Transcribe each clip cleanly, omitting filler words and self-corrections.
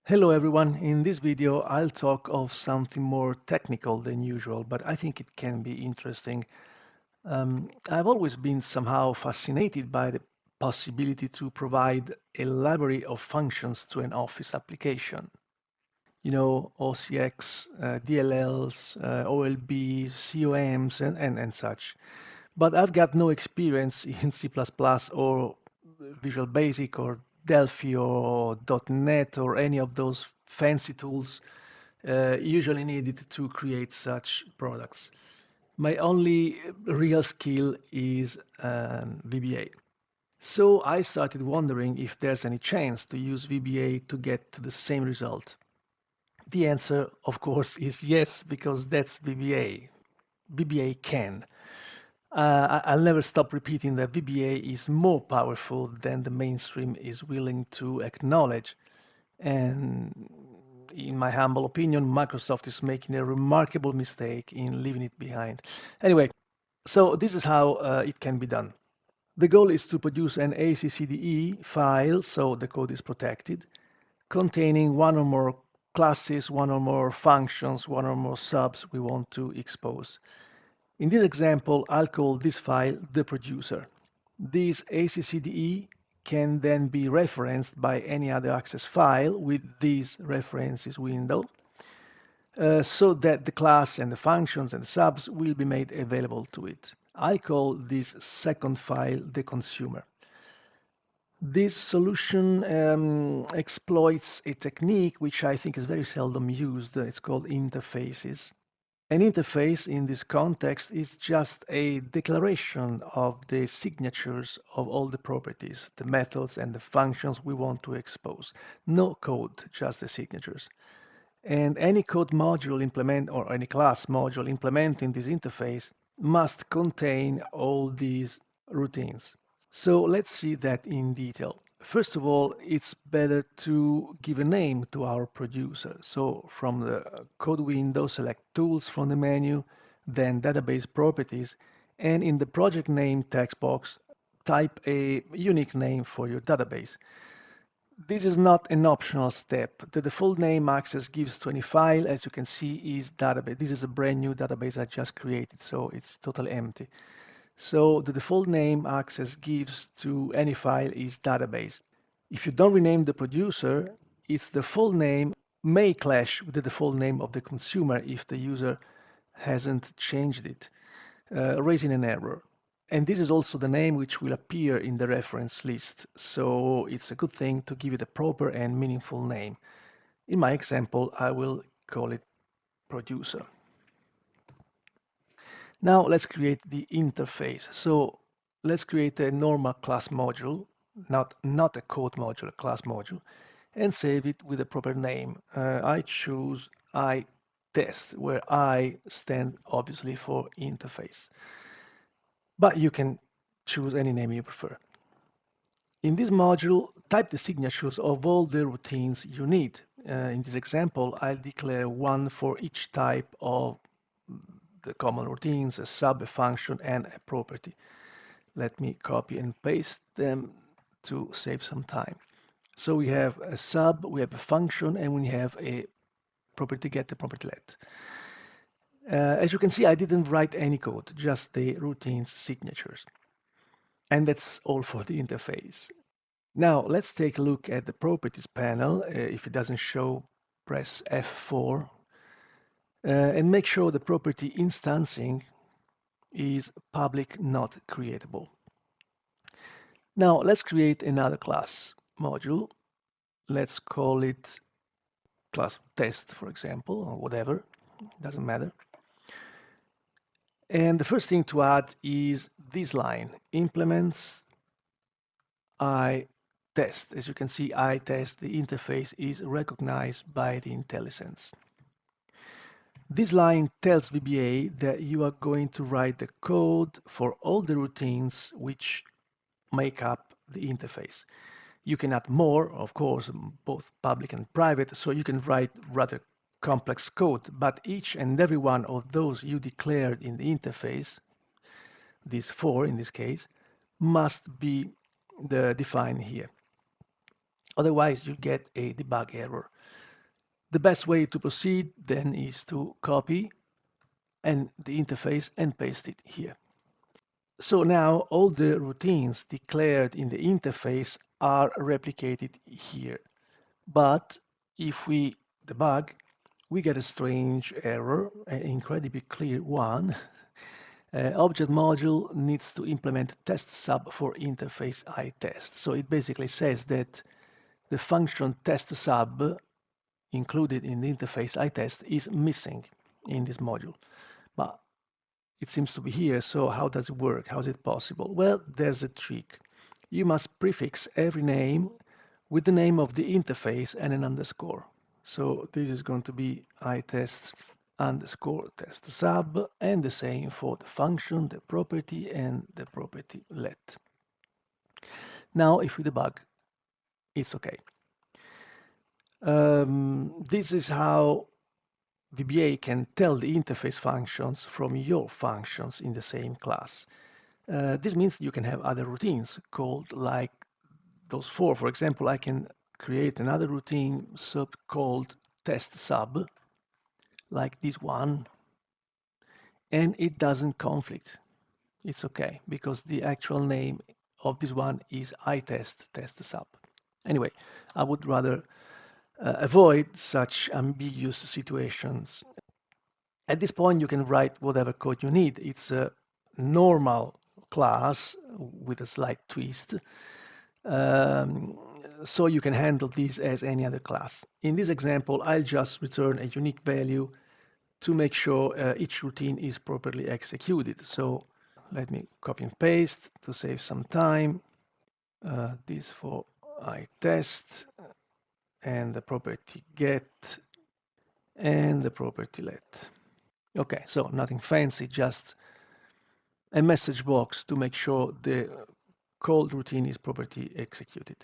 Hello everyone, in this video I'll talk of something more technical than usual, but I think it can be interesting. I've always been somehow fascinated by the possibility to provide a library of functions to an Office application. You know, OCX, DLLs, OLBs, COMs, and such. But I've got no experience in C++ or Visual Basic or Delphi or .NET or any of those fancy tools usually needed to create such products. My only real skill is VBA. So I started wondering if there's any chance to use VBA to get to the same result. The answer, of course, is yes, because that's VBA. VBA can. I'll never stop repeating that VBA is more powerful than the mainstream is willing to acknowledge. And in my humble opinion, Microsoft is making a remarkable mistake in leaving it behind. Anyway, so this is how it can be done. The goal is to produce an ACCDE file, so the code is protected, containing one or more classes, one or more functions, one or more subs we want to expose. In this example, I'll call this file the producer. This ACCDE can then be referenced by any other access file with this references window, so that the class and the functions and the subs will be made available to it. I call this second file the consumer. This solution exploits a technique which I think is very seldom used. It's called interfaces. An interface in this context is just a declaration of the signatures of all the properties, the methods and the functions we want to expose. No code, just the signatures. And any code module or any class module implementing this interface must contain all these routines. So let's see that in detail. First of all, it's better to give a name to our producer. So from the code window, select Tools from the menu, then Database Properties, and in the project name text box, type a unique name for your database. This is not an optional step. The default name Access gives to any file, as you can see, is database. This is a brand new database I just created, so it's totally empty. So the default name Access gives to any file is database. If you don't rename the producer, its default name may clash with the default name of the consumer if the user hasn't changed it, raising an error. And this is also the name which will appear in the reference list, so it's a good thing to give it a proper and meaningful name. In my example, I will call it producer. Now let's create the interface. So let's create a normal class module, not a code module, a class module, and save it with a proper name. I choose iTest, where I stand obviously for interface. But you can choose any name you prefer. In this module, type the signatures of all the routines you need. In this example, I'll declare one for each type of the common routines, a sub, a function, and a property. Let me copy and paste them to save some time. So we have a sub, we have a function, and we have a property get, a property let. As you can see, I didn't write any code, just the routines signatures. And that's all for the interface. Now let's take a look at the properties panel. If it doesn't show, press F4 and make sure the property instancing is public, not creatable. Now let's create another class module. Let's call it class test, for example, or whatever, doesn't matter. And the first thing to add is this line, implements iTest. As you can see, iTest, the interface is recognized by the IntelliSense. This line tells VBA that you are going to write the code for all the routines which make up the interface. You can add more, of course, both public and private, so you can write rather complex code, but each and every one of those you declared in the interface, these four in this case, must be defined here. Otherwise, you get a debug error. The best way to proceed then is to copy and the interface and paste it here. So now all the routines declared in the interface are replicated here. But if we debug, we get a strange error, an incredibly clear one. Object module needs to implement test sub for interface iTest. So it basically says that the function test sub included in the interface iTest is missing in this module. But it seems to be here, so how does it work? How is it possible? Well, there's a trick. You must prefix every name with the name of the interface and an underscore. So this is going to be iTest underscore test sub, and the same for the function, the property, and the property let. Now, if we debug, it's okay. This is how VBA can tell the interface functions from your functions in the same class. This means you can have other routines called like those four. For example, I can create another routine sub called test sub, like this one, and it doesn't conflict. It's okay, because the actual name of this one is iTest test sub. Anyway, I would rather avoid such ambiguous situations. At this point, you can write whatever code you need. It's a normal class with a slight twist. So you can handle this as any other class. In this example, I'll just return a unique value to make sure each routine is properly executed. So let me copy and paste to save some time. This for iTest, and the property get, and the property let. Okay, so nothing fancy, just a message box to make sure the called routine is properly executed.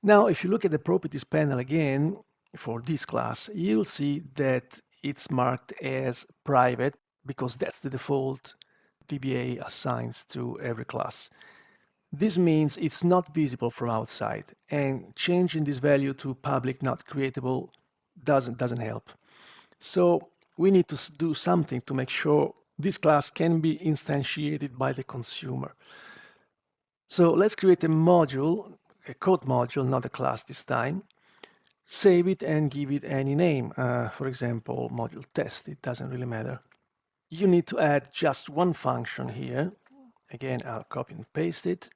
Now, if you look at the properties panel again for this class, you'll see that it's marked as private because that's the default VBA assigns to every class. This means it's not visible from outside, and changing this value to public not creatable doesn't help. So we need to do something to make sure this class can be instantiated by the consumer. So let's create a module, a code module, not a class this time. Save it and give it any name. For example, module test, it doesn't really matter. You need to add just one function here. Again, I'll copy and paste it.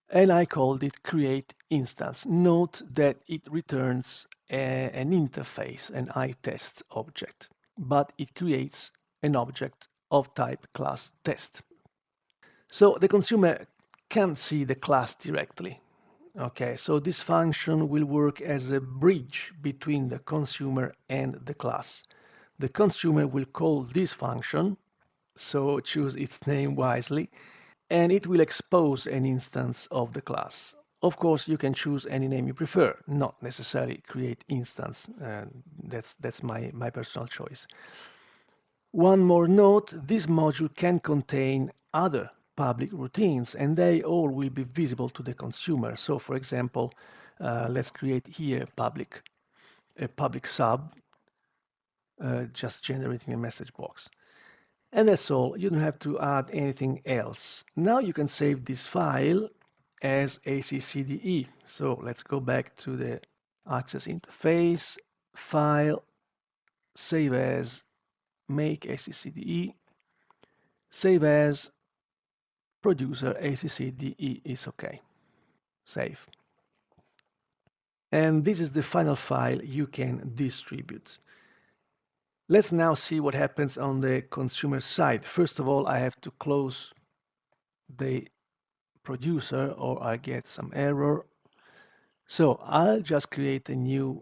And I called it create instance. Note that it returns an interface, an iTest object, but it creates an object of type class test. So the consumer can't see the class directly. Okay, so this function will work as a bridge between the consumer and the class. The consumer will call this function, so choose its name wisely, and it will expose an instance of the class. Of course, you can choose any name you prefer, not necessarily create instance. That's my personal choice. One more note, this module can contain other public routines, and they all will be visible to the consumer. So for example, let's create here a public sub, just generating a message box. And that's all. You don't have to add anything else. Now you can save this file as ACCDE. So let's go back to the Access interface, File, Save As, Make ACCDE, Save As, Producer ACCDE is okay. Save. And this is the final file you can distribute. Let's now see what happens on the consumer side. First of all, I have to close the producer or I get some error. So I'll just create a new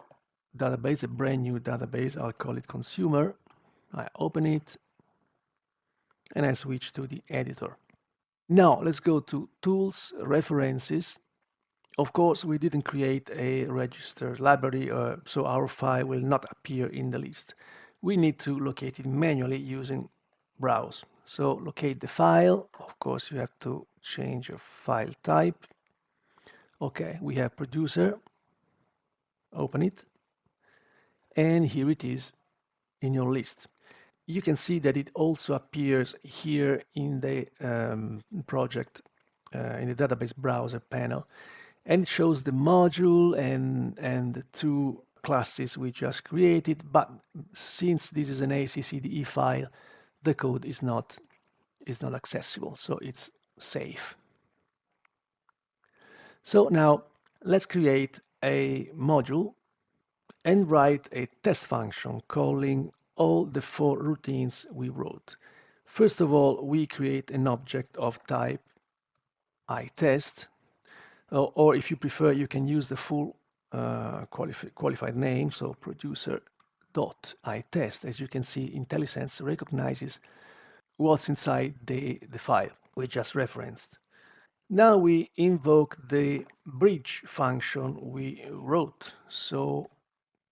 database, a brand new database. I'll call it consumer. I open it and I switch to the editor. Now let's go to Tools, References. Of course, we didn't create a register library, so our file will not appear in the list. We need to locate it manually using Browse. So locate the file. Of course, you have to change your file type. Okay, we have producer. Open it, and here it is in your list. You can see that it also appears here in the project, in the database browser panel, and it shows the module and the two classes we just created. But since this is an ACCDE file, the code is not accessible, so it's safe. So now let's create a module and write a test function calling all the 4 routines we wrote. First of all, we create an object of type iTest, or if you prefer, you can use the full qualified name, so producer.iTest. As you can see, IntelliSense recognizes what's inside the file we just referenced. Now we invoke the bridge function we wrote. So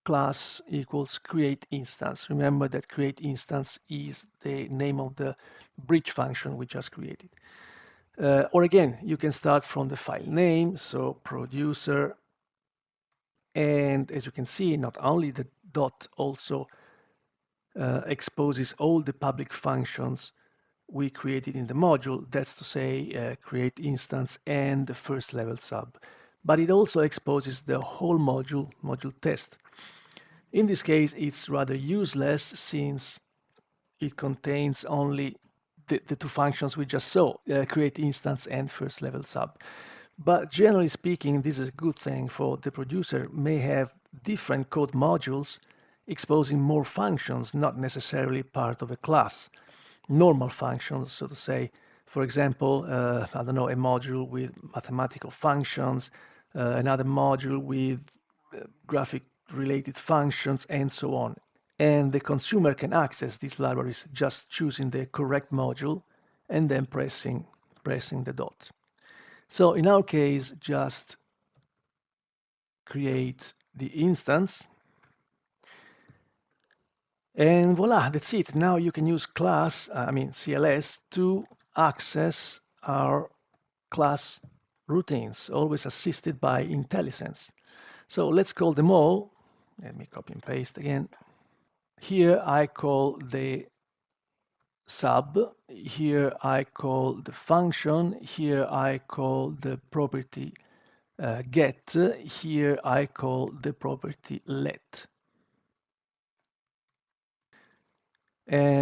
class equals create instance. Remember that create instance is the name of the bridge function we just created. Or again, you can start from the file name, so producer, and as you can see, not only the dot also exposes all the public functions we created in the module, that's to say create instance and the first level sub, but it also exposes the whole module test. In this case, it's rather useless since it contains only the 2 functions we just saw, create instance and first level sub. But generally speaking, this is a good thing, for the producer may have different code modules exposing more functions, not necessarily part of a class. Normal functions, so to say. For example, I don't know, a module with mathematical functions, another module with graphic related functions, and so on. And the consumer can access these libraries just choosing the correct module and then pressing the dot. So in our case, just create the instance, and voila, that's it. Now you can use CLS to access our class routines, always assisted by IntelliSense. So let's call them all. Let me copy and paste again. Here I call the sub, here I call the function, here I call the property get, here I call the property let.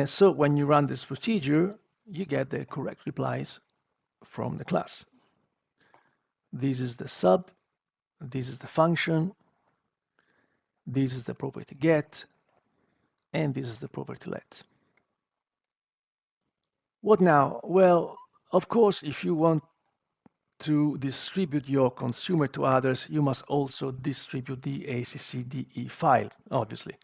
So when you run this procedure, you get the correct replies from the class. This is the sub, this is the function, this is the property get, and this is the property let. What now? Well, of course, if you want to distribute your consumer to others, you must also distribute the ACCDE file, obviously.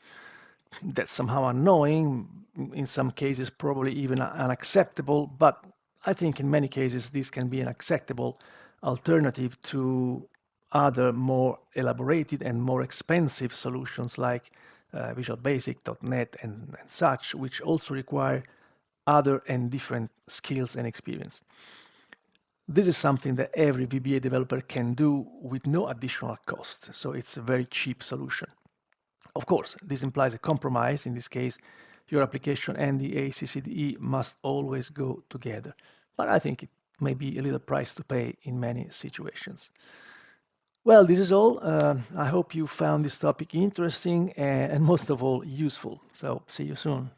That's somehow annoying, in some cases probably even unacceptable, but I think in many cases this can be an acceptable alternative to other more elaborated and more expensive solutions like Visual Basic, .NET and such, which also require other and different skills and experience. This is something that every VBA developer can do with no additional cost, so it's a very cheap solution. Of course, this implies a compromise. In this case, your application and the ACCDE must always go together. But I think it may be a little price to pay in many situations. Well, this is all. I hope you found this topic interesting and most of all useful. So see you soon.